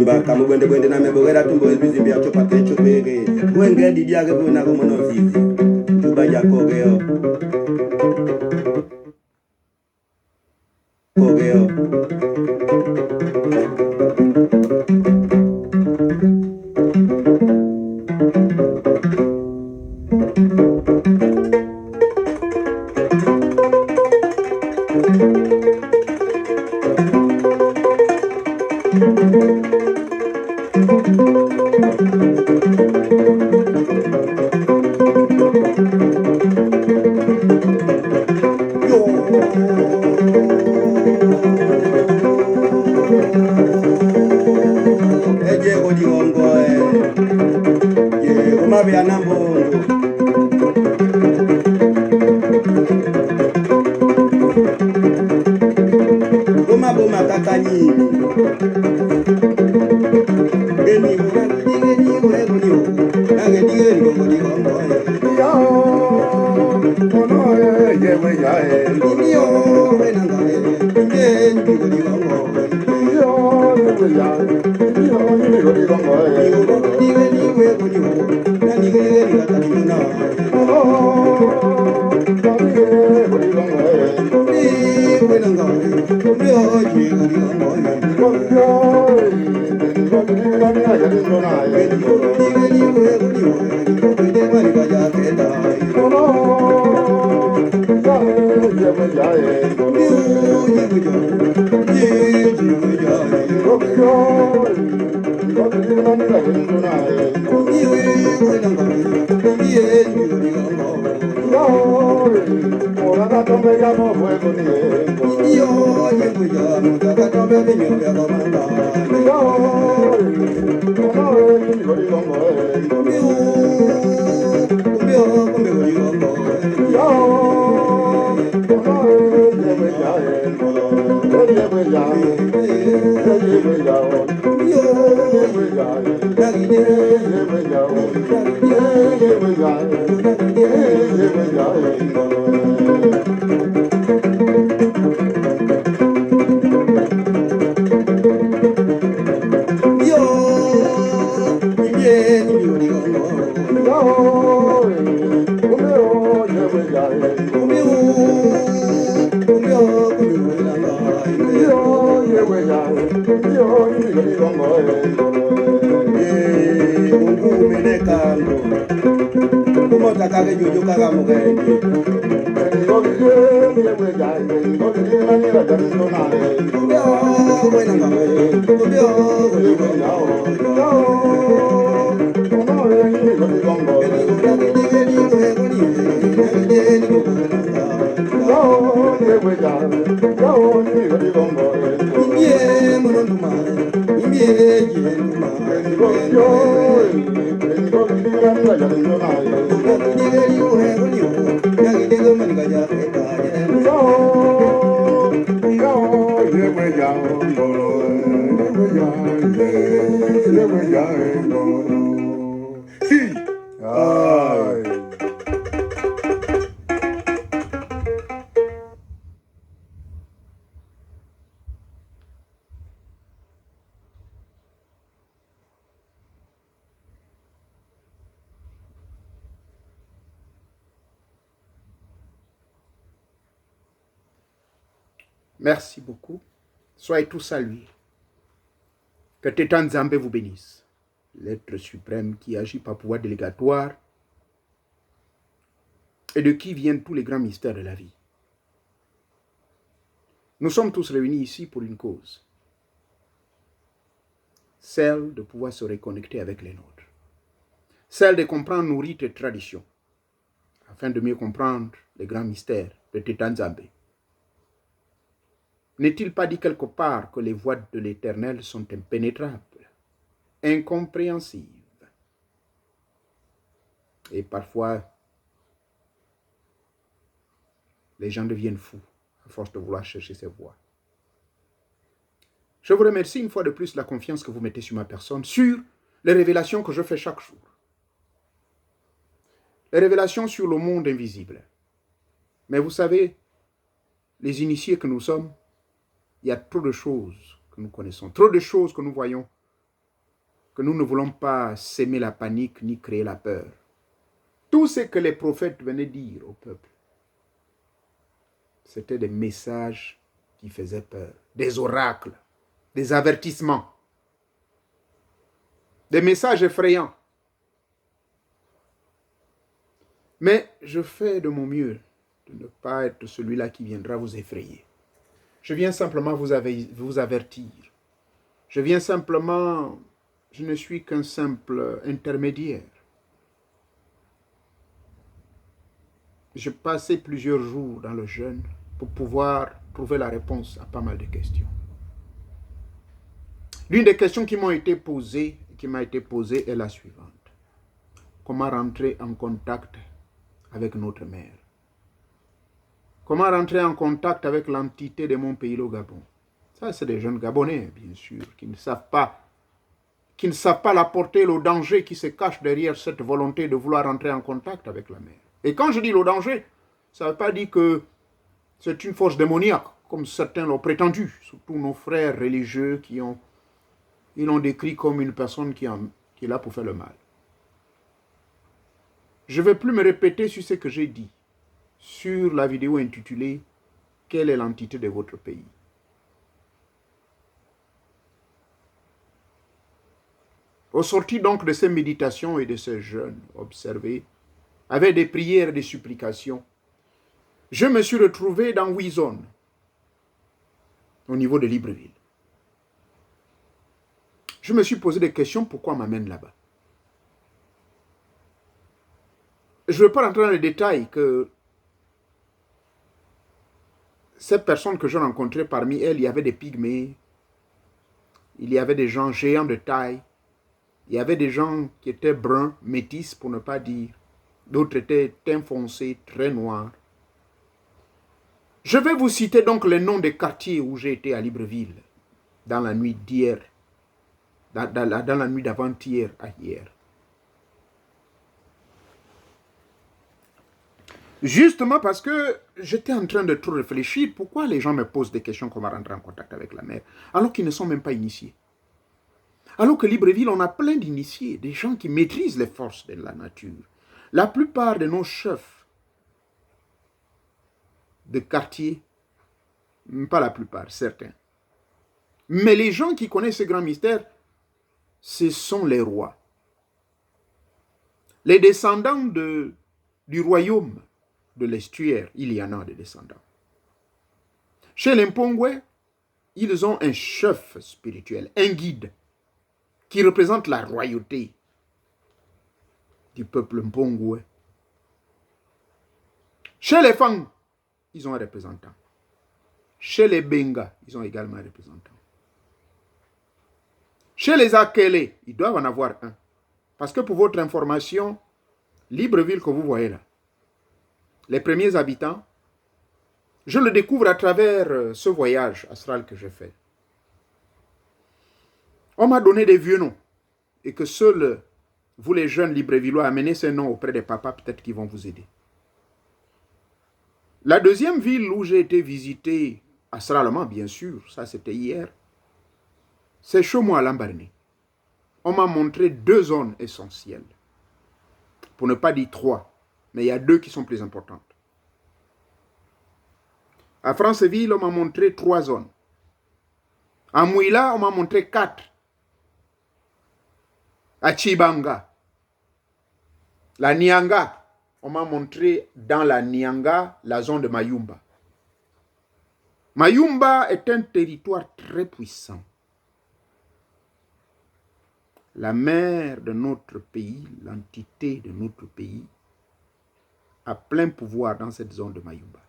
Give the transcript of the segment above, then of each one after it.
Kamu bwende na mebogera tumbo bizimbi ya chopa kecho pege. Wenge di dia ke buna ko mono zizi. Tuba ya kogeo. Kogeo. Eje godi ongo ye kuma be anambo kuma boma kakani geni we godi na gedi godi ongo yo ono ye we ya yo we nanga ye godi ongo yo we ya Merci beaucoup. Soyez tous salués. Que Tétan Nzambe vous bénisse. L'être suprême qui agit par pouvoir délégatoire et de qui viennent tous les grands mystères de la vie. Nous sommes tous réunis ici pour une cause. Celle de pouvoir se reconnecter avec les nôtres. Celle de comprendre nos rites et traditions, afin de mieux comprendre les grands mystères de Tétan Nzambe. N'est-il pas dit quelque part que les voies de l'Éternel sont impénétrables, incompréhensibles? Et parfois, les gens deviennent fous à force de vouloir chercher ces voies. Je vous remercie une fois de plus de la confiance que vous mettez sur ma personne, sur les révélations que je fais chaque jour. Les révélations sur le monde invisible. Mais vous savez, les initiés que nous sommes, il y a trop de choses que nous connaissons, trop de choses que nous voyons que nous ne voulons pas s'aimer la panique ni créer la peur. Tout ce que les prophètes venaient dire au peuple, c'était des messages qui faisaient peur, des oracles, des avertissements, des messages effrayants. Mais je fais de mon mieux de ne pas être celui-là qui viendra vous effrayer. Je viens simplement vous avertir. Je viens simplement, je ne suis qu'un simple intermédiaire. J'ai passé plusieurs jours dans le jeûne pour pouvoir trouver la réponse à pas mal de questions. L'une des questions qui m'a été posée est la suivante. Comment rentrer en contact avec notre mère? Comment rentrer en contact avec l'entité de mon pays, le Gabon? Ça, c'est des jeunes Gabonais, bien sûr, qui ne savent pas la portée, le danger qui se cache derrière cette volonté de vouloir rentrer en contact avec la mère. Et quand je dis le danger, ça ne veut pas dire que c'est une force démoniaque, comme certains l'ont prétendu, surtout nos frères religieux ils l'ont décrit comme une personne qui est là pour faire le mal. Je ne vais plus me répéter sur ce que j'ai dit sur la vidéo intitulée « Quelle est l'entité de votre pays ?» Au sorti donc de ces méditations et de ces jeûnes observés, avec des prières et des supplications, je me suis retrouvé dans 8 zones au niveau de Libreville. Je me suis posé des questions, pourquoi on m'amène là-bas? Je ne veux pas rentrer dans les détails que ces personnes que j'ai rencontrées, parmi elles, il y avait des pygmées, il y avait des gens géants de taille, il y avait des gens qui étaient bruns, métis pour ne pas dire, d'autres étaient teints foncés, très noirs. Je vais vous citer donc les noms des quartiers où j'ai été à Libreville dans la nuit d'hier, dans la nuit d'avant-hier à hier. Justement parce que j'étais en train de trop réfléchir, pourquoi les gens me posent des questions comment rentrer en contact avec la mer, alors qu'ils ne sont même pas initiés. Alors que Libreville, on a plein d'initiés, des gens qui maîtrisent les forces de la nature. La plupart de nos chefs de quartier, pas la plupart, certains, mais les gens qui connaissent ces grands mystères, ce sont les rois. Les descendants du royaume de l'estuaire, il y en a des descendants. Chez les Mpongwe, ils ont un chef spirituel, un guide, qui représente la royauté du peuple Mpongwe. Chez les Fang, ils ont un représentant. Chez les Benga, ils ont également un représentant. Chez les Akele, ils doivent en avoir un. Parce que pour votre information, Libreville que vous voyez là, les premiers habitants, je le découvre à travers ce voyage astral que j'ai fait. On m'a donné des vieux noms et que seuls vous les jeunes Librevillois amenez ces noms auprès des papas, peut-être qu'ils vont vous aider. La deuxième ville où j'ai été visité astralement, bien sûr, ça c'était hier, c'est Chomo à Lambaréné. On m'a montré 2 zones essentielles, pour ne pas dire 3, mais il y a 2 qui sont plus importantes. À Franceville, on m'a montré 3 zones. À Mouila, on m'a montré 4. À Chibanga, la Nianga, on m'a montré dans la Nianga la zone de Mayumba. Mayumba est un territoire très puissant. La mère de notre pays, l'entité de notre pays, a plein pouvoir dans cette zone de Mayumba.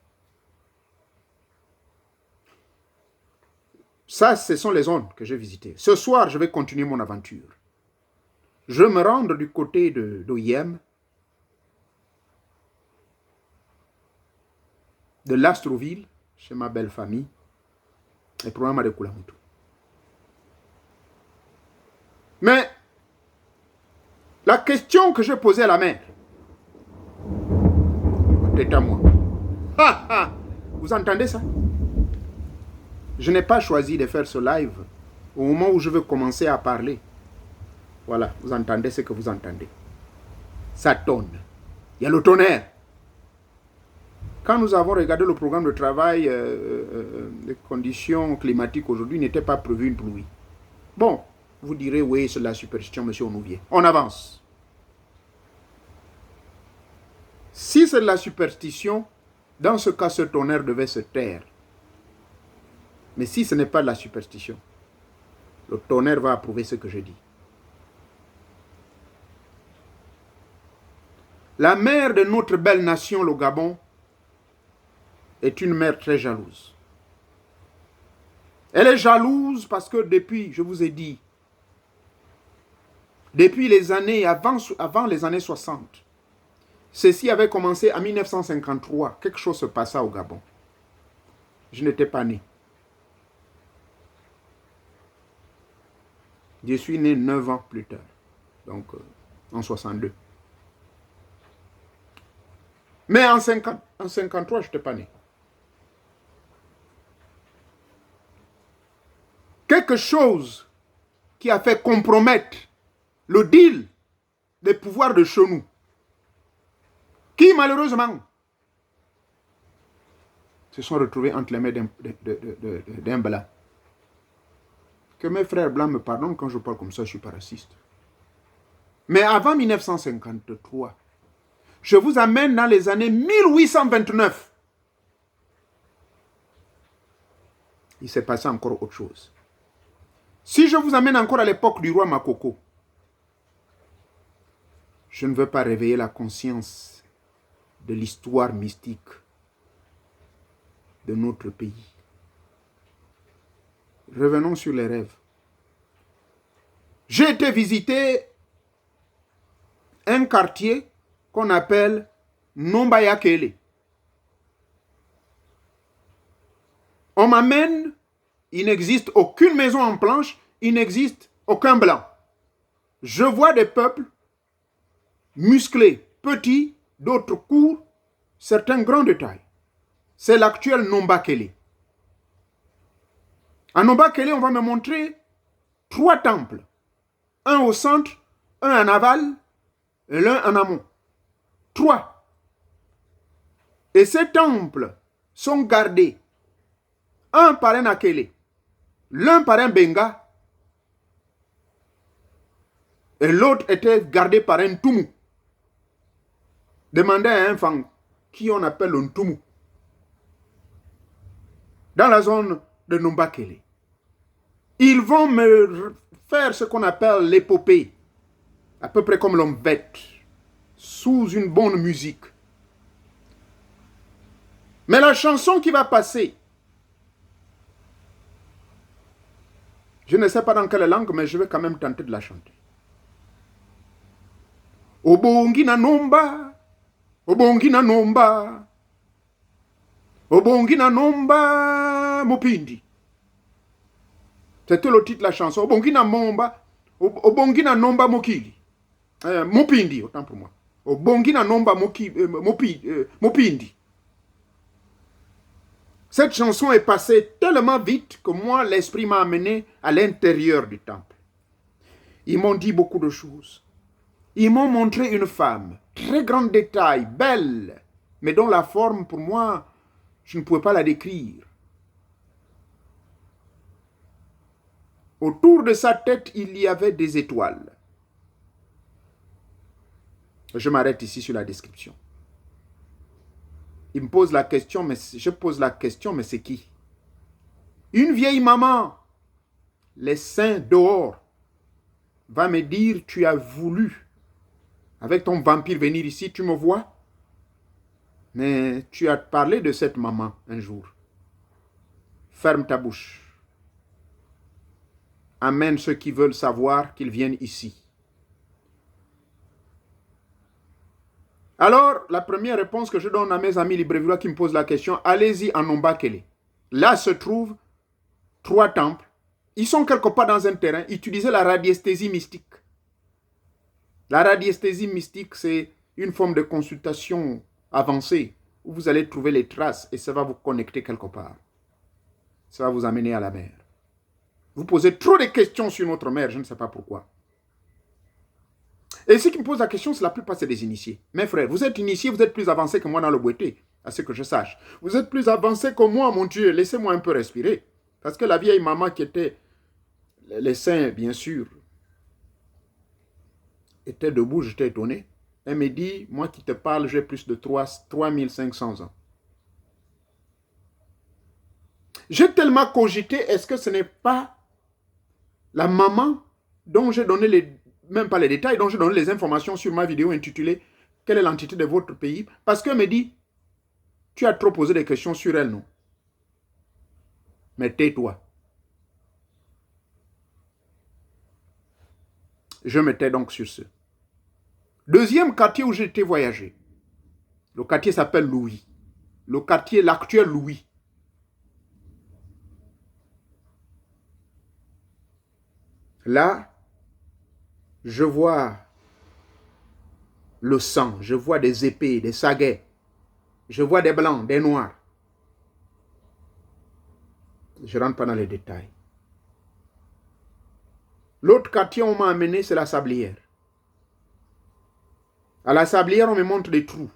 Ça, ce sont les zones que j'ai visitées. Ce soir, je vais continuer mon aventure. Je vais me rendre du côté d'Oyem, de l'Astroville, chez ma belle famille, et probablement de Kulamutu. Mais la question que je posais à la mère, c'est à moi. Vous entendez ça? Je n'ai pas choisi de faire ce live au moment où je veux commencer à parler. Voilà, vous entendez ce que vous entendez. Ça tonne. Il y a le tonnerre. Quand nous avons regardé le programme de travail, les conditions climatiques aujourd'hui n'étaient pas prévues une pluie. Bon, vous direz, oui, c'est la superstition, monsieur Onouvier. On avance. Si c'est de la superstition, dans ce cas, ce tonnerre devait se taire. Mais si ce n'est pas de la superstition, le tonnerre va approuver ce que je dis. La mère de notre belle nation, le Gabon, est une mère très jalouse. Elle est jalouse parce que depuis, je vous ai dit, depuis les années, avant les années 60, ceci avait commencé en 1953. Quelque chose se passa au Gabon. Je n'étais pas né. Je suis né 9 ans plus tard, donc en 62. Mais en 53, je n'étais pas né. Quelque chose qui a fait compromettre le deal des pouvoirs de chez nous, qui malheureusement se sont retrouvés entre les mains d'un blanc. Que mes frères blancs me pardonnent quand je parle comme ça, je ne suis pas raciste. Mais avant 1953, je vous amène dans les années 1829. Il s'est passé encore autre chose. Si je vous amène encore à l'époque du roi Makoko, je ne veux pas réveiller la conscience de l'histoire mystique de notre pays. Revenons sur les rêves. J'ai été visiter un quartier qu'on appelle Nombayakele. On m'amène, il n'existe aucune maison en planche, il n'existe aucun blanc. Je vois des peuples musclés, petits, d'autres courts, certains grands de taille. C'est l'actuel Nombakele. À Nombakele, on va me montrer 3 temples. Un au centre, un en aval et l'un en amont. 3. Et ces temples sont gardés. Un par un Akele, l'un par un Benga, et l'autre était gardé par un Tumu. Demandez à un enfant qui on appelle un Tumu. Dans la zone de Nombakele. Ils vont me faire ce qu'on appelle l'épopée, à peu près comme l'homme bête, sous une bonne musique. Mais la chanson qui va passer, je ne sais pas dans quelle langue, mais je vais quand même tenter de la chanter. Obongi na nomba, obongi na nomba, obongi na nomba, mopindi. C'était le titre de la chanson. Obongi na momba, obongi na nomba mokili. Mopindi, autant pour moi. Obongi na nomba mopindi. Cette chanson est passée tellement vite que moi, l'esprit m'a amené à l'intérieur du temple. Ils m'ont dit beaucoup de choses. Ils m'ont montré une femme, très grande de taille, belle, mais dont la forme, pour moi, je ne pouvais pas la décrire. Autour de sa tête, il y avait des étoiles. Je m'arrête ici sur la description. Il me pose la question, mais je pose la question, mais c'est qui? Une vieille maman, les seins dehors, va me dire, tu as voulu, avec ton vampire, venir ici, tu me vois? Mais tu as parlé de cette maman un jour. Ferme ta bouche. Amène ceux qui veulent savoir qu'ils viennent ici. Alors, la première réponse que je donne à mes amis Libreville qui me posent la question, allez-y en Nombakele. Là se trouvent 3 temples. Ils sont quelque part dans un terrain. Utilisez la radiesthésie mystique. La radiesthésie mystique, c'est une forme de consultation avancée où vous allez trouver les traces et ça va vous connecter quelque part. Ça va vous amener à la mer. Vous posez trop de questions sur notre mer, je ne sais pas pourquoi. Et ceux qui me posent la question, c'est la plupart, c'est des initiés. Mes frères, vous êtes initiés, vous êtes plus avancés que moi dans le boité, à ce que je sache. Vous êtes plus avancés que moi, mon Dieu. Laissez-moi un peu respirer. Parce que la vieille maman qui était, les seins, bien sûr, était debout, j'étais étonné. Elle me dit, moi qui te parle, j'ai plus de 3500 ans. J'ai tellement cogité, est-ce que ce n'est pas la maman dont j'ai donné même pas les détails, dont j'ai donné les informations sur ma vidéo intitulée « Quelle est l'entité de votre pays ?» Parce qu'elle me dit, tu as trop posé des questions sur elle, non? Mais tais-toi. Je me tais donc sur ce. Deuxième quartier où j'ai été voyager. Le quartier s'appelle Louis. Le quartier, l'actuel Louis. Là, je vois le sang, je vois des épées, des saguets, je vois des blancs, des noirs. Je ne rentre pas dans les détails. L'autre quartier où on m'a amené, c'est la Sablière. À la Sablière, on me montre des trous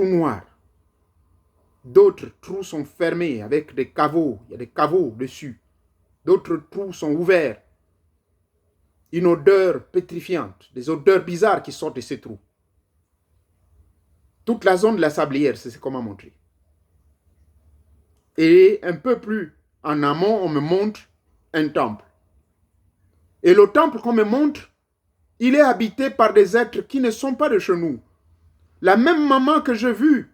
noirs. D'autres trous sont fermés avec des caveaux, il y a des caveaux dessus. D'autres trous sont ouverts. Une odeur pétrifiante, des odeurs bizarres qui sortent de ces trous. Toute la zone de la Sablière, c'est ce qu'on m'a montré. Et un peu plus en amont, on me montre un temple. Et le temple qu'on me montre, il est habité par des êtres qui ne sont pas de chez nous. La même maman que j'ai vue,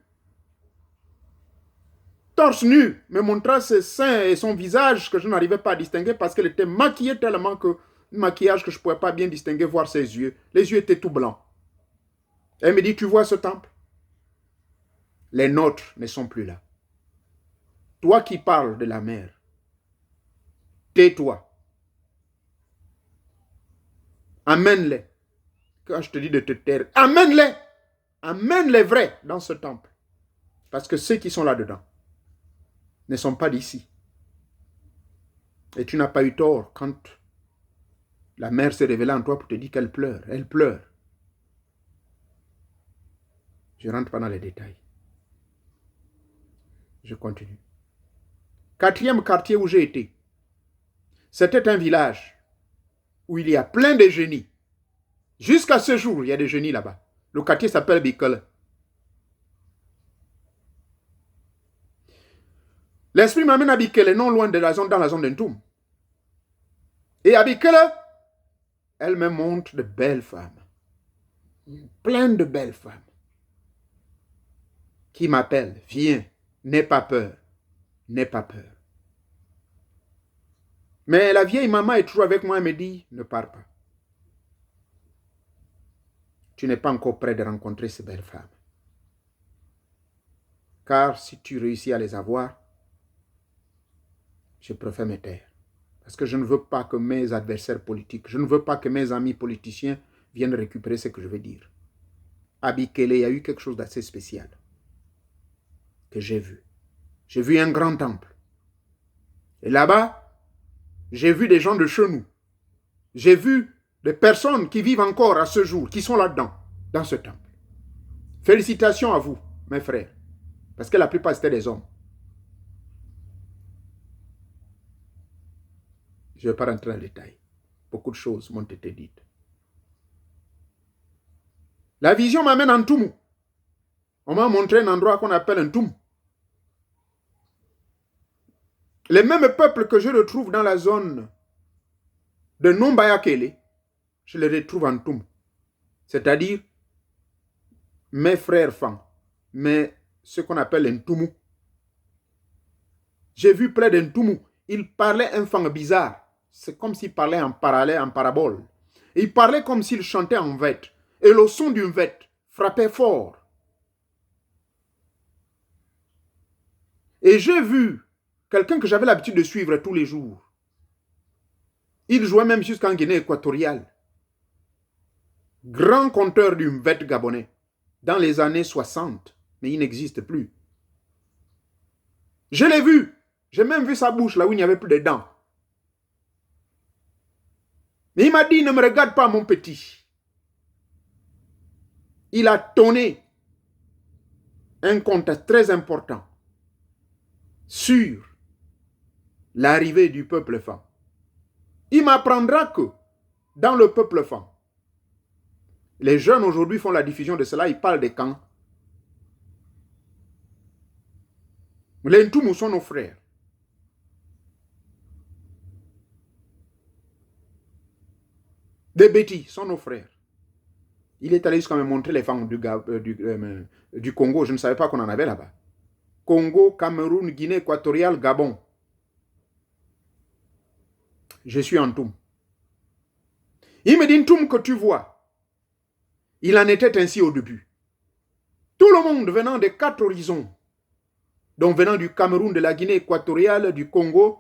torse nu, me montra ses seins et son visage que je n'arrivais pas à distinguer parce qu'elle était maquillée tellement que un maquillage que je ne pouvais pas bien distinguer, voir ses yeux. Les yeux étaient tout blancs. Elle me dit, tu vois ce temple? Les nôtres ne sont plus là. Toi qui parles de la mer, tais-toi. Amène-les. Quand je te dis de te taire, amène-les. Amène les vrais dans ce temple. Parce que ceux qui sont là-dedans ne sont pas d'ici. Et tu n'as pas eu tort quand la mère s'est révélée en toi pour te dire qu'elle pleure. Elle pleure. Je ne rentre pas dans les détails. Je continue. Quatrième quartier où j'ai été, c'était un village où il y a plein de génies. Jusqu'à ce jour, il y a des génies là-bas. Le quartier s'appelle Bikele. L'esprit m'amène à Bikele, non loin de la zone, dans la zone d'Entoum. Et à Bikele, elle me montre de belles femmes. Plein de belles femmes. Qui m'appellent, viens, n'aie pas peur, n'aie pas peur. Mais la vieille maman est toujours avec moi, elle me dit, ne pars pas. Tu n'es pas encore prêt de rencontrer ces belles femmes. Car si tu réussis à les avoir, je préfère me taire. Parce que je ne veux pas que mes adversaires politiques, je ne veux pas que mes amis politiciens viennent récupérer ce que je vais dire. À Bikele, il y a eu quelque chose d'assez spécial que j'ai vu. J'ai vu un grand temple. Et là-bas, j'ai vu des gens de chez nous. J'ai vu des personnes qui vivent encore à ce jour, qui sont là-dedans, dans ce temple. Félicitations à vous, mes frères. Parce que la plupart, c'était des hommes. Je ne vais pas rentrer dans le détail. Beaucoup de choses m'ont été dites. La vision m'amène en Toumou. On m'a montré un endroit qu'on appelle un Toum. Les mêmes peuples que je retrouve dans la zone de Nombayakele, je les retrouve en Toum. C'est-à-dire mes frères femmes, mais ce qu'on appelle un Toumou. J'ai vu près d'un Toumou, il parlait un fang bizarre. C'est comme s'il parlait en parallèle, en parabole. Et il parlait comme s'il chantait en vête. Et le son d'une vête frappait fort. Et j'ai vu quelqu'un que j'avais l'habitude de suivre tous les jours. Il jouait même jusqu'en Guinée équatoriale. Grand conteur d'une vête gabonais. Dans les années 60. Mais il n'existe plus. Je l'ai vu. J'ai même vu sa bouche là où il n'y avait plus de dents. Il m'a dit, ne me regarde pas, mon petit. Il a donné un compte très important sur l'arrivée du peuple femme. Il m'apprendra que dans le peuple femme, les jeunes aujourd'hui font la diffusion de cela, ils parlent des camps. Les Ntoumou sont nos frères. Des Bétis sont nos frères. Il est allé jusqu'à me montrer les femmes du Congo. Je ne savais pas qu'on en avait là-bas. Congo, Cameroun, Guinée équatoriale, Gabon. Je suis en Ntoum. Il me dit, Ntoum, que tu vois, il en était ainsi au début. Tout le monde venant des 4 horizons, donc venant du Cameroun, de la Guinée équatoriale, du Congo,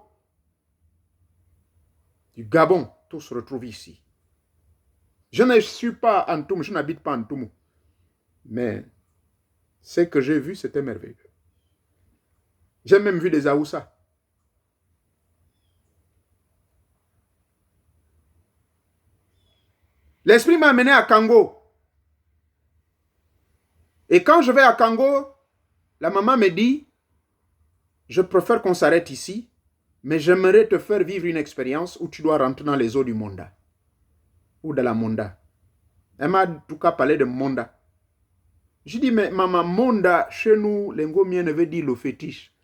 du Gabon, tous se retrouvent ici. Je ne suis pas en Ntoum, je n'habite pas en Ntoum. Mais ce que j'ai vu, c'était merveilleux. J'ai même vu des Aoussa. L'esprit m'a amené à Kango. Et quand je vais à Kango, la maman me dit, je préfère qu'on s'arrête ici, mais j'aimerais te faire vivre une expérience où tu dois rentrer dans les eaux du Monda. Ou de la Monda. Elle m'a en tout cas parlé de Monda. Je dis, mais maman, Monda, chez nous, les Ngomiens veut dire le fétiche.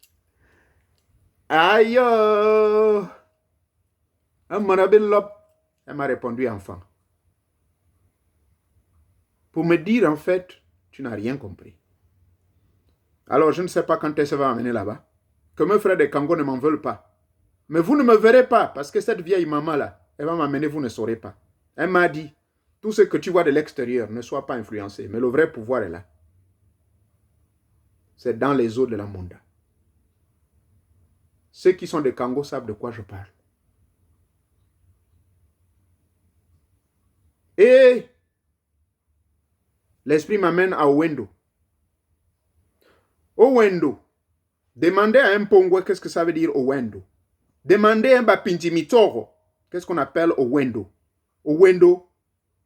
Aïe! Elle m'a répondu, enfant. Pour me dire, en fait, tu n'as rien compris. Alors, je ne sais pas quand elle se va amener là-bas. Que mes frères de Kango ne m'en veulent pas. Mais vous ne me verrez pas, parce que cette vieille maman-là, elle va m'amener, vous ne saurez pas. Elle m'a dit, tout ce que tu vois de l'extérieur, ne sois pas influencé. Mais le vrai pouvoir est là. C'est dans les eaux de la Monda. Ceux qui sont des Kango savent de quoi je parle. Et l'esprit m'amène à Owendo. Owendo. Demandez à un Pongwe qu'est-ce que ça veut dire Owendo. Demandez à un Bapintimitoro qu'est-ce qu'on appelle Owendo. Owendo,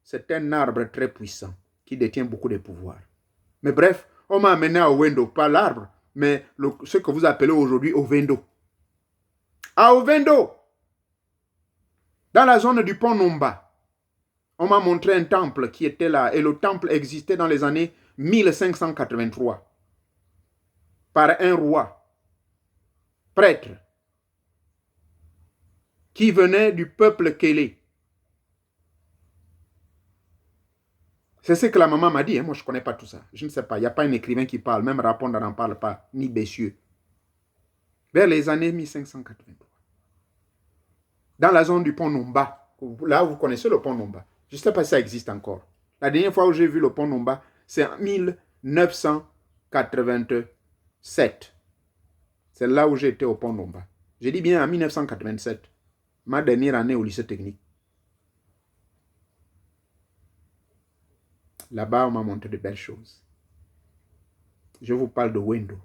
c'est un arbre très puissant qui détient beaucoup de pouvoir. Mais bref, on m'a amené à Owendo, pas l'arbre, mais ce que vous appelez aujourd'hui Ovendo. À Ovendo, dans la zone du pont Nomba, on m'a montré un temple qui était là, et le temple existait dans les années 1583 par un roi, prêtre, qui venait du peuple Kélé. C'est ce que la maman m'a dit, hein. Moi je ne connais pas tout ça, je ne sais pas, il n'y a pas un écrivain qui parle, même Raponda n'en parle pas, ni Bessieux. Vers les années 1583. Dans la zone du pont Nomba, là vous connaissez le pont Nomba, je ne sais pas si ça existe encore. La dernière fois où j'ai vu le pont Nomba, c'est en 1987. C'est là où j'ai été au pont Nomba. J'ai dit bien en 1987, ma dernière année au lycée technique. Là-bas, on m'a montré de belles choses. Je vous parle de Wendo.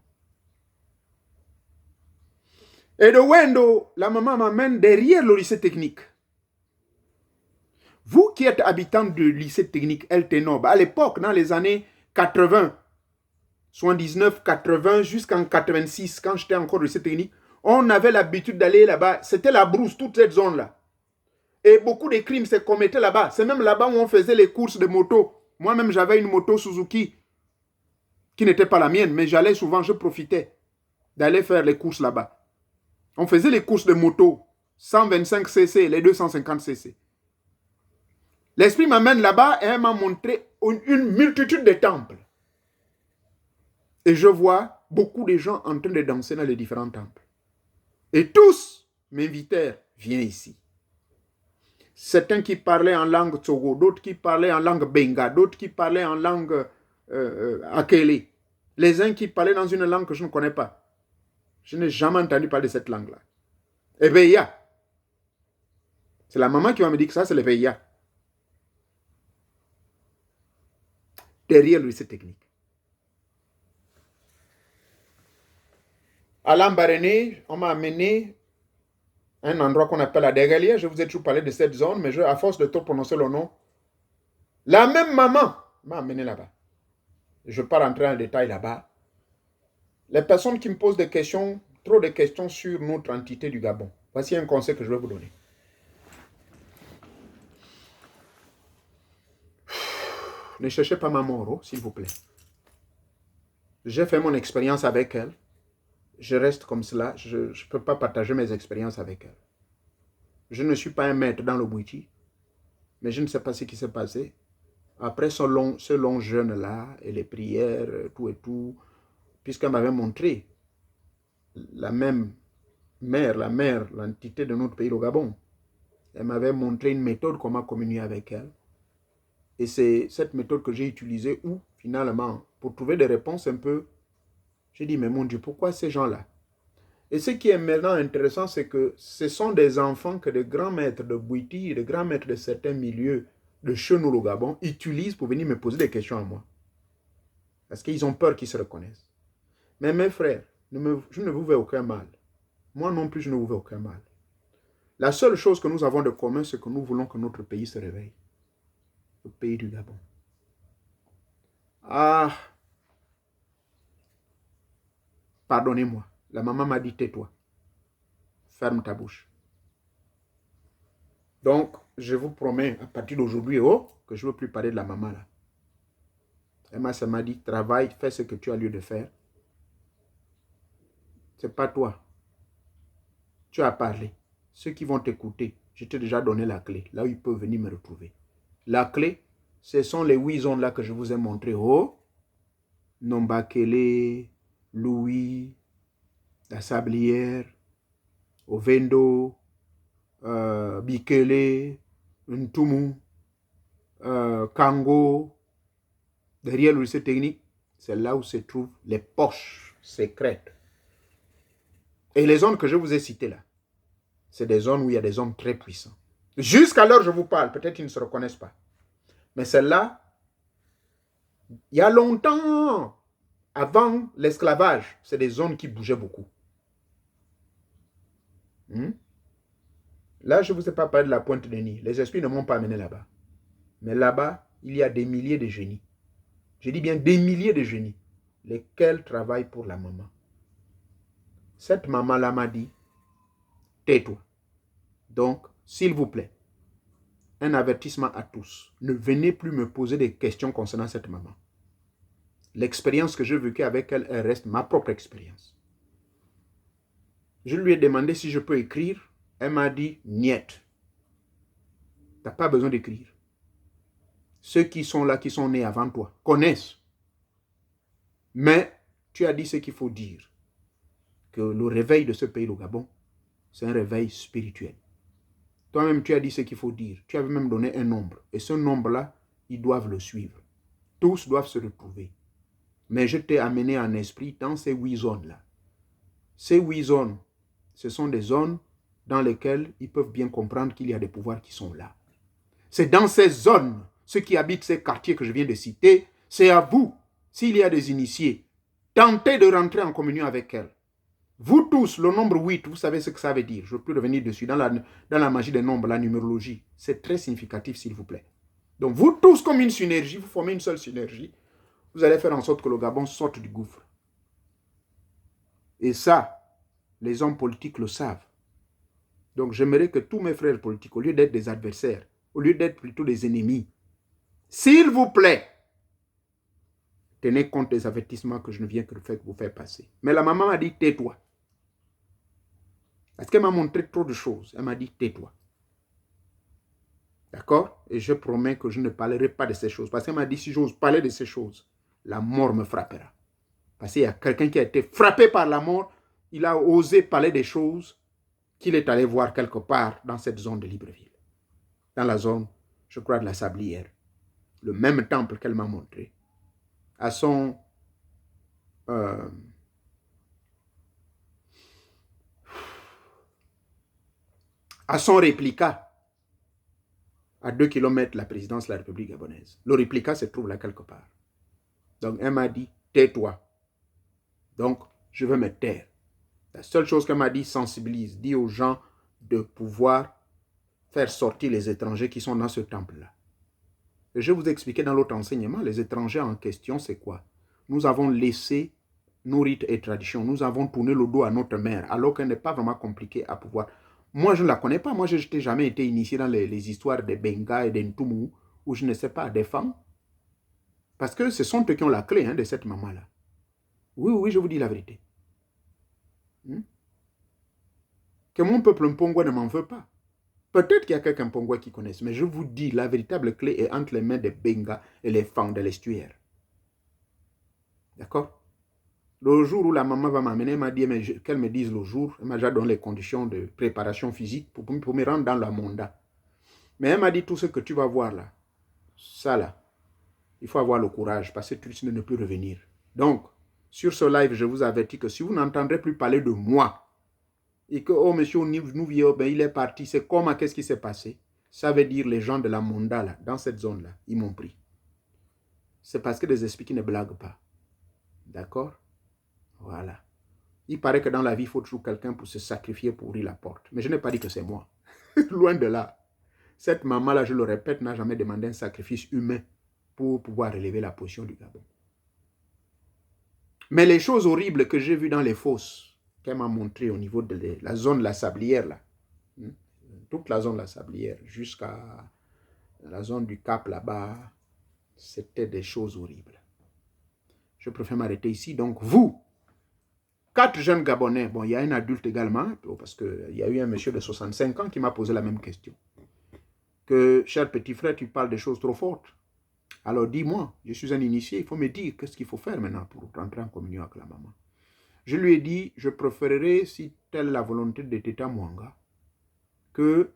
Et de Wendo, la maman m'amène derrière le lycée technique. Vous qui êtes habitant du lycée technique El Tenob, à l'époque, dans les années 80, 79, 80, jusqu'en 86, quand j'étais encore au lycée technique, on avait l'habitude d'aller là-bas. C'était la brousse, toute cette zone-là. Et beaucoup de crimes se commettaient là-bas. C'est même là-bas où on faisait les courses de moto. Moi-même, j'avais une moto Suzuki qui n'était pas la mienne, mais j'allais souvent, je profitais d'aller faire les courses là-bas. On faisait les courses de moto, 125 cc, les 250 cc. L'esprit m'amène là-bas et elle m'a montré une multitude de temples. Et je vois beaucoup de gens en train de danser dans les différents temples. Et tous m'invitèrent, viens ici. Certains qui parlaient en langue Tsogo, d'autres qui parlaient en langue Benga, d'autres qui parlaient en langue Akele. Les uns qui parlaient dans une langue que je ne connais pas. Je n'ai jamais entendu parler de cette langue-là. Ebeya. C'est la maman qui m'a dit que ça, c'est l'Ebeya. Derrière le lycée technique. À Lambaréné, on m'a amené un endroit qu'on appelle la Dégalière. Je vous ai toujours parlé de cette zone, mais à force de trop prononcer le nom, la même maman m'a amené là-bas. Je ne vais pas rentrer dans le détail là-bas. Les personnes qui me posent des questions, trop de questions sur notre entité du Gabon, voici un conseil que je vais vous donner. Ne cherchez pas ma mort, s'il vous plaît. J'ai fait mon expérience avec elle. Je reste comme cela. Je ne peux pas partager mes expériences avec elle. Je ne suis pas un maître dans le Bouiti, mais je ne sais pas ce qui s'est passé. Après ce long jeûne-là, et les prières, tout et tout, puisqu'elle m'avait montré la même mère, l'entité de notre pays, le Gabon. Elle m'avait montré une méthode comment communier avec elle. Et c'est cette méthode que j'ai utilisée où, finalement, pour trouver des réponses un peu, j'ai dit, mais mon Dieu, pourquoi ces gens-là? Et ce qui est maintenant intéressant, c'est que ce sont des enfants que des grands maîtres de Bouiti, des grands maîtres de certains milieux de chez nous, le Gabon, utilisent pour venir me poser des questions à moi. Parce qu'ils ont peur qu'ils se reconnaissent. Mais mes frères, je ne vous veux aucun mal. Moi non plus, je ne vous veux aucun mal. La seule chose que nous avons de commun, c'est que nous voulons que notre pays se réveille. Le pays du Gabon. Ah, pardonnez-moi. La maman m'a dit, tais-toi. Ferme ta bouche. Donc, je vous promets, à partir d'aujourd'hui, que je ne veux plus parler de la maman là. Elle m'a dit, travaille, fais ce que tu as lieu de faire. Ce n'est pas toi. Tu as parlé. Ceux qui vont t'écouter, je t'ai déjà donné la clé, là où ils peuvent venir me retrouver. La clé, ce sont les 8 zones là que je vous ai montrées. Nombakele, Louis, la Sablière, Ovendo, Bikele, Ntumu, Kango. Derrière le lycée technique, c'est là où se trouvent les poches secrètes. Et les zones que je vous ai citées là, c'est des zones où il y a des hommes très puissants. Jusqu'à l'heure où je vous parle, peut-être qu'ils ne se reconnaissent pas. Mais celle-là, il y a longtemps, avant l'esclavage, c'est des zones qui bougeaient beaucoup. Là, je ne vous ai pas parlé de la Pointe de Nil. Les esprits ne m'ont pas amené là-bas. Mais là-bas, il y a des milliers de génies. Je dis bien des milliers de génies, lesquels travaillent pour la maman. Cette maman-là m'a dit, tais-toi. Donc, s'il vous plaît, un avertissement à tous. Ne venez plus me poser des questions concernant cette maman. L'expérience que j'ai vécue avec elle, elle reste ma propre expérience. Je lui ai demandé si je peux écrire. Elle m'a dit, niet. Tu n'as pas besoin d'écrire. Ceux qui sont là, qui sont nés avant toi, connaissent. Mais tu as dit ce qu'il faut dire. Que le réveil de ce pays, le Gabon, c'est un réveil spirituel. Toi-même, tu as dit ce qu'il faut dire. Tu avais même donné un nombre. Et ce nombre-là, ils doivent le suivre. Tous doivent se retrouver. Mais je t'ai amené en esprit dans ces 8 zones-là. Ces 8 zones, ce sont des zones dans lesquelles ils peuvent bien comprendre qu'il y a des pouvoirs qui sont là. C'est dans ces zones, ceux qui habitent ces quartiers que je viens de citer, c'est à vous, s'il y a des initiés, tentez de rentrer en communion avec elles. Vous tous, le nombre 8, vous savez ce que ça veut dire. Je ne veux plus revenir dessus. Dans la magie des nombres, la numérologie, c'est très significatif, s'il vous plaît. Donc, vous tous, comme une synergie, vous formez une seule synergie, vous allez faire en sorte que le Gabon sorte du gouffre. Et ça, les hommes politiques le savent. Donc, j'aimerais que tous mes frères politiques, au lieu d'être des adversaires, au lieu d'être plutôt des ennemis, s'il vous plaît, tenez compte des avertissements que je ne viens que vous faire passer. Mais la maman m'a dit, tais-toi. Parce qu'elle m'a montré trop de choses. Elle m'a dit, tais-toi. D'accord? Et je promets que je ne parlerai pas de ces choses. Parce qu'elle m'a dit, si j'ose parler de ces choses, la mort me frappera. Parce qu'il y a quelqu'un qui a été frappé par la mort, il a osé parler des choses qu'il est allé voir quelque part dans cette zone de Libreville. Dans la zone, je crois, de la Sablière. Le même temple qu'elle m'a montré. À son... à son réplica, à 2 km de la présidence de la République gabonaise. Le réplica se trouve là quelque part. Donc, elle m'a dit, tais-toi. Donc, je veux me taire. La seule chose qu'elle m'a dit, sensibilise. Dis aux gens de pouvoir faire sortir les étrangers qui sont dans ce temple-là. Je vous expliquais dans l'autre enseignement, les étrangers en question, c'est quoi? Nous avons laissé nos rites et traditions, nous avons tourné le dos à notre mère, alors qu'elle n'est pas vraiment compliquée à pouvoir. Moi, je ne la connais pas, moi, je n'ai jamais été initié dans les histoires des Benga et des Ntumu, où je ne sais pas, des femmes. Parce que ce sont eux qui ont la clé de cette maman-là. Oui, oui, je vous dis la vérité. Que mon peuple Mpongwa ne m'en veut pas. Peut-être qu'il y a quelqu'un Mpongwa qui connaisse, mais je vous dis, la véritable clé est entre les mains des Benga et les femmes de l'estuaire. D'accord? Le jour où la maman va m'amener, elle m'a dit qu'elle me dise le jour, elle m'a déjà donné les conditions de préparation physique pour me rendre dans la monda. Mais elle m'a dit tout ce que tu vas voir là, ça là, il faut avoir le courage parce que tu risques de ne plus revenir. Donc, sur ce live, je vous avertis que si vous n'entendrez plus parler de moi et que, oh monsieur Nouvier, ben, il est parti, c'est comment, qu'est-ce qui s'est passé? Ça veut dire les gens de la monda là, dans cette zone là, ils m'ont pris. C'est parce que les esprits qui ne blaguent pas. D'accord? Voilà. Il paraît que dans la vie, il faut toujours quelqu'un pour se sacrifier pour ouvrir la porte. Mais je n'ai pas dit que c'est moi. Loin de là. Cette maman-là, je le répète, n'a jamais demandé un sacrifice humain pour pouvoir relever la position du Gabon. Mais les choses horribles que j'ai vues dans les fosses, qu'elle m'a montrées au niveau de la zone de la Sablière, là, toute la zone de la Sablière, jusqu'à la zone du Cap là-bas, c'était des choses horribles. Je préfère m'arrêter ici. Donc, vous, 4 jeunes Gabonais, bon, il y a un adulte également, parce qu'il y a eu un monsieur de 65 ans qui m'a posé la même question. Que, cher petit frère, tu parles des choses trop fortes. Alors dis-moi, je suis un initié, il faut me dire qu'est-ce qu'il faut faire maintenant pour rentrer en communion avec la maman. Je lui ai dit, je préférerais, si telle la volonté de Teta Mwanga, que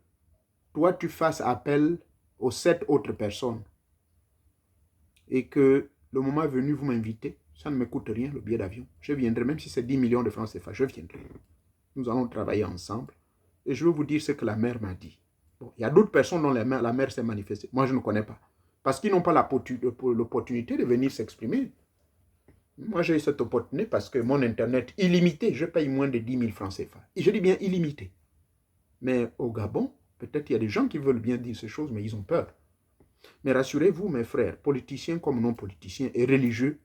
toi tu fasses appel aux 7 autres personnes et que le moment venu, vous m'invitez. Ça ne me coûte rien, le billet d'avion. Je viendrai, même si c'est 10 millions de francs CFA, je viendrai. Nous allons travailler ensemble. Et je vais vous dire ce que la mère m'a dit. Bon, il y a d'autres personnes dont la mère s'est manifestée. Moi, je ne connais pas. Parce qu'ils n'ont pas l'opportunité de venir s'exprimer. Moi, j'ai eu cette opportunité parce que mon Internet illimité, je paye moins de 10 000 francs CFA. Et je dis bien illimité. Mais au Gabon, peut-être il y a des gens qui veulent bien dire ces choses, mais ils ont peur. Mais rassurez-vous, mes frères, politiciens comme non politiciens et religieux,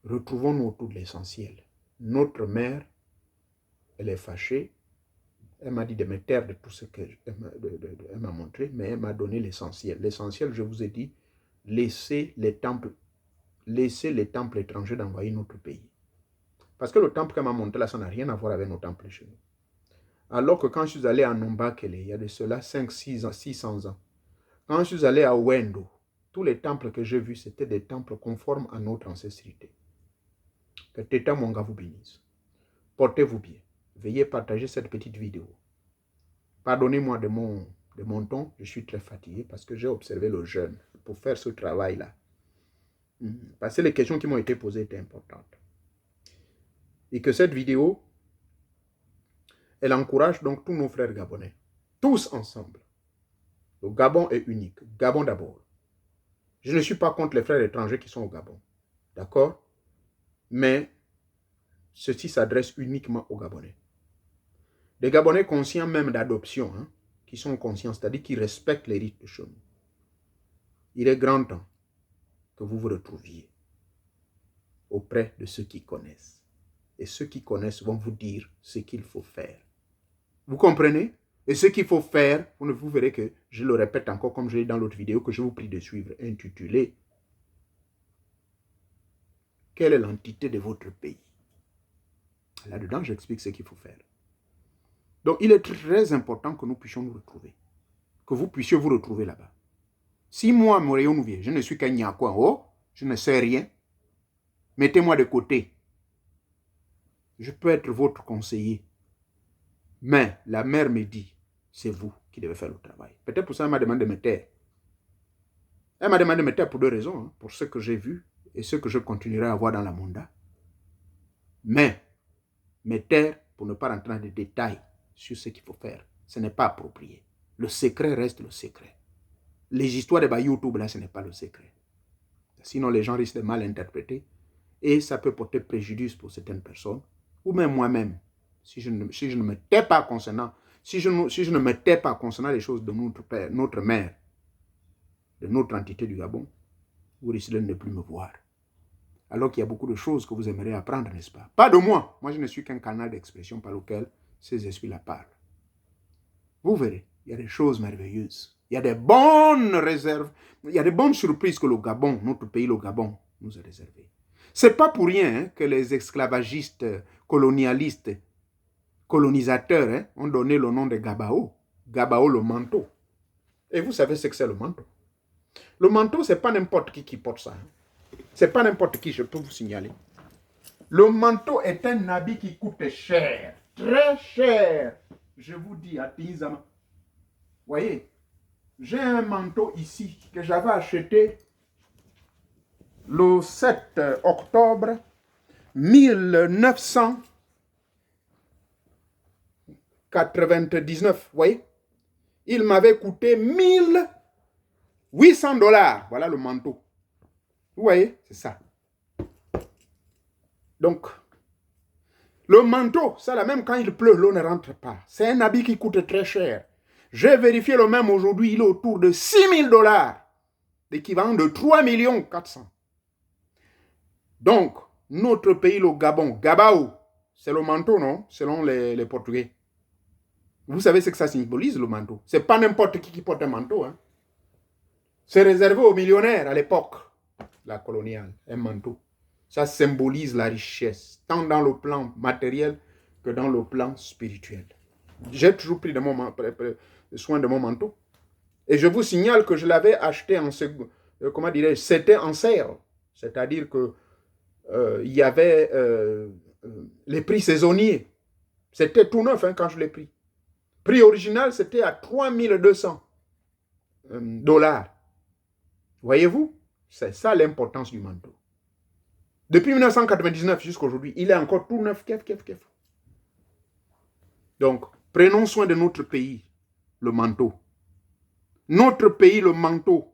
retrouvons-nous autour de l'essentiel. Notre mère, elle est fâchée. Elle m'a dit de me taire de tout ce qu'elle m'a montré, mais elle m'a donné l'essentiel. L'essentiel, je vous ai dit, laissez les temples étrangers d'envahir notre pays. Parce que le temple qu'elle m'a montré là, ça n'a rien à voir avec nos temples chez nous. Alors que quand je suis allé à Nombakele, il y a de cela 600 ans, quand je suis allé à Wendo, tous les temples que j'ai vus, c'était des temples conformes à notre ancestrité. Que Teta Mwanga vous bénisse. Portez-vous bien. Veuillez partager cette petite vidéo. Pardonnez-moi de mon ton, je suis très fatigué parce que j'ai observé le jeûne pour faire ce travail-là. Parce que les questions qui m'ont été posées étaient importantes. Et que cette vidéo, elle encourage donc tous nos frères gabonais, tous ensemble. Le Gabon est unique. Gabon d'abord. Je ne suis pas contre les frères étrangers qui sont au Gabon. D'accord? Mais ceci s'adresse uniquement aux Gabonais. Des Gabonais conscients même d'adoption, qui sont conscients, c'est-à-dire qui respectent les rites de chez nous. Il est grand temps que vous vous retrouviez auprès de ceux qui connaissent. Et ceux qui connaissent vont vous dire ce qu'il faut faire. Vous comprenez? Et ce qu'il faut faire, vous verrez que, je le répète encore comme je l'ai dit dans l'autre vidéo que je vous prie de suivre, intitulée « Quelle est l'entité de votre pays ?» Là-dedans, j'explique ce qu'il faut faire. Donc, il est très important que nous puissions nous retrouver. Que vous puissiez vous retrouver là-bas. Si moi, Moréon Nouvier, je ne suis qu'un Nyako en haut, je ne sais rien, mettez-moi de côté. Je peux être votre conseiller. Mais la mère me dit, c'est vous qui devez faire le travail. Peut-être pour ça, elle m'a demandé de me taire. Elle m'a demandé de me taire pour 2 raisons. Pour ce que j'ai vu et ce que je continuerai à voir dans la monda. Mais, me taire pour ne pas rentrer dans des détails sur ce qu'il faut faire. Ce n'est pas approprié. Le secret reste le secret. Les histoires de YouTube, là, ce n'est pas le secret. Sinon, les gens risquent de mal interpréter et ça peut porter préjudice pour certaines personnes, ou même moi-même, si je ne me tais pas concernant si je ne me tais pas concernant les choses de notre père, notre mère, de notre entité du Gabon, vous risquez de ne plus me voir. Alors qu'il y a beaucoup de choses que vous aimeriez apprendre, n'est-ce pas? Pas de moi. Moi, je ne suis qu'un canal d'expression par lequel ces esprits-là parlent. Vous verrez, il y a des choses merveilleuses. Il y a des bonnes réserves. Il y a des bonnes surprises que le Gabon, notre pays, le Gabon, nous a réservées. Ce n'est pas pour rien que les esclavagistes, colonialistes, colonisateurs ont donné le nom de Gabao. Gabao, le manteau. Et vous savez ce que c'est le manteau. Le manteau, ce n'est pas n'importe qui porte ça. Ce n'est pas n'importe qui, je peux vous signaler. Le manteau est un habit qui coûte cher, très cher. Je vous dis, à Tinzama. Voyez, j'ai un manteau ici que j'avais acheté le 7 octobre 1999. Voyez, il m'avait coûté $1800. Voilà le manteau. Vous voyez, c'est ça. Donc, le manteau, c'est la même quand il pleut, l'eau ne rentre pas. C'est un habit qui coûte très cher. J'ai vérifié le même aujourd'hui, il est autour de $6000, l'équivalent de 3,4 millions. Donc, notre pays, le Gabon, Gabao, c'est le manteau, non? Selon les Portugais. Vous savez ce que ça symbolise, le manteau? C'est pas n'importe qui porte un manteau. Hein? C'est réservé aux millionnaires à l'époque, la coloniale, un manteau. Ça symbolise la richesse, tant dans le plan matériel que dans le plan spirituel. J'ai toujours pris soin de mon manteau. Et je vous signale que je l'avais acheté comment dirais-je, c'était en sale. C'est-à-dire que il y avait les prix saisonniers. C'était tout neuf quand je l'ai pris. Prix original, c'était à $3200. Voyez-vous? C'est ça l'importance du manteau. Depuis 1999 jusqu'à aujourd'hui, il est encore tout neuf. Donc, prenons soin de notre pays, le manteau. Notre pays, le manteau.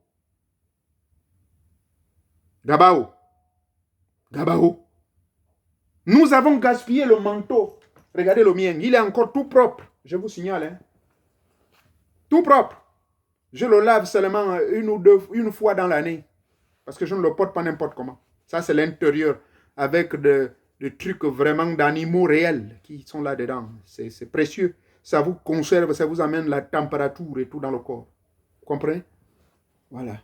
Gabao. Nous avons gaspillé le manteau. Regardez le mien, il est encore tout propre. Je vous signale. Hein? Tout propre. Je le lave seulement une fois dans l'année. Parce que je ne le porte pas n'importe comment. Ça, c'est l'intérieur. Avec des trucs vraiment d'animaux réels qui sont là-dedans. C'est précieux. Ça vous conserve, ça vous amène la température et tout dans le corps. Vous comprenez? Voilà.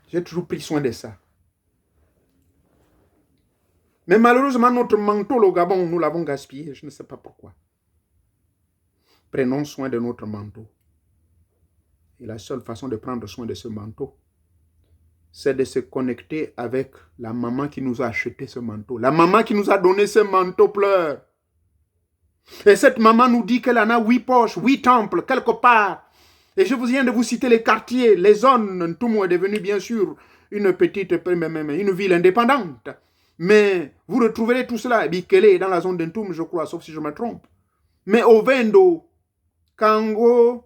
J'ai toujours pris soin de ça. Mais malheureusement, notre manteau, le Gabon, nous l'avons gaspillé. Je ne sais pas pourquoi. Prenons soin de notre manteau. Et la seule façon de prendre soin de ce manteau, c'est de se connecter avec la maman qui nous a acheté ce manteau. La maman qui nous a donné ce manteau pleure. Et cette maman nous dit qu'elle en a 8 poches, 8 temples, quelque part. Et je viens de vous citer les quartiers, les zones. Ntoumou est devenu bien sûr une ville indépendante. Mais vous retrouverez tout cela. Bikele est dans la zone d'Ntoum, je crois, sauf si je me trompe. Mais Ovendo, Kango,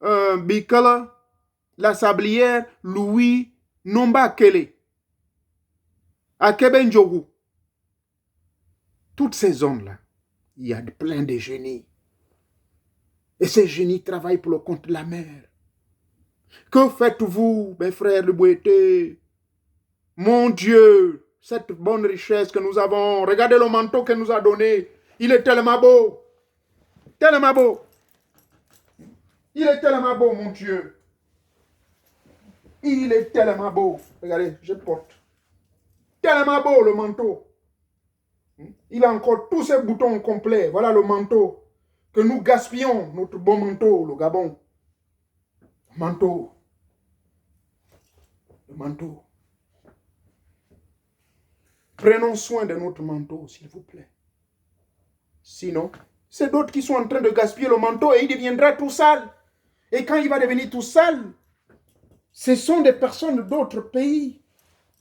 Bikala, La Sablière, Louis, Nomba Kele, Akebenjogu, toutes ces zones-là, il y a plein de génies. Et ces génies travaillent pour le compte de la mer. Que faites-vous, mes frères de Bouété? Mon Dieu, cette bonne richesse que nous avons, regardez le manteau qu'elle nous a donné. Il est tellement beau. Tellement beau. Il est tellement beau, mon Dieu. Il est tellement beau. Regardez, je porte. Tellement beau le manteau. Il a encore tous ses boutons complets. Voilà le manteau. Que nous gaspillons, notre bon manteau, le Gabon. Le manteau. Le manteau. Prenons soin de notre manteau, s'il vous plaît. Sinon, c'est d'autres qui sont en train de gaspiller le manteau et il deviendra tout sale. Et quand il va devenir tout sale, ce sont des personnes d'autres pays,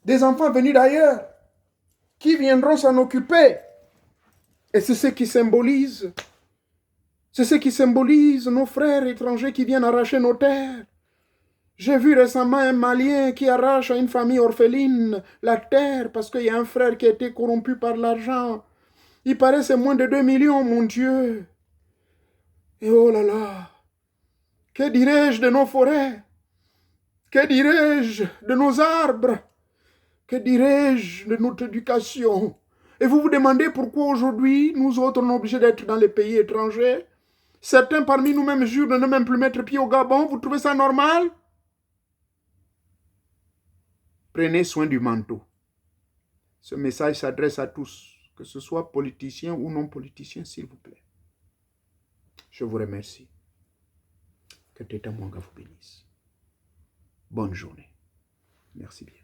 des enfants venus d'ailleurs, qui viendront s'en occuper. Et c'est ce qui symbolise. C'est ce qui symbolise nos frères étrangers qui viennent arracher nos terres. J'ai vu récemment un Malien qui arrache à une famille orpheline la terre parce qu'il y a un frère qui a été corrompu par l'argent. Il paraît que c'est moins de 2 millions, mon Dieu. Et oh là là, que dirais-je de nos forêts? Que dirais-je de nos arbres? Que dirais-je de notre éducation? Et vous vous demandez pourquoi aujourd'hui, nous autres, sommes obligés d'être dans les pays étrangers? Certains parmi nous-mêmes jurent de ne même plus mettre pied au Gabon. Vous trouvez ça normal? Prenez soin du manteau. Ce message s'adresse à tous, que ce soit politiciens ou non politiciens, s'il vous plaît. Je vous remercie. Que Teta Mwanga vous bénisse. Bonne journée. Merci bien.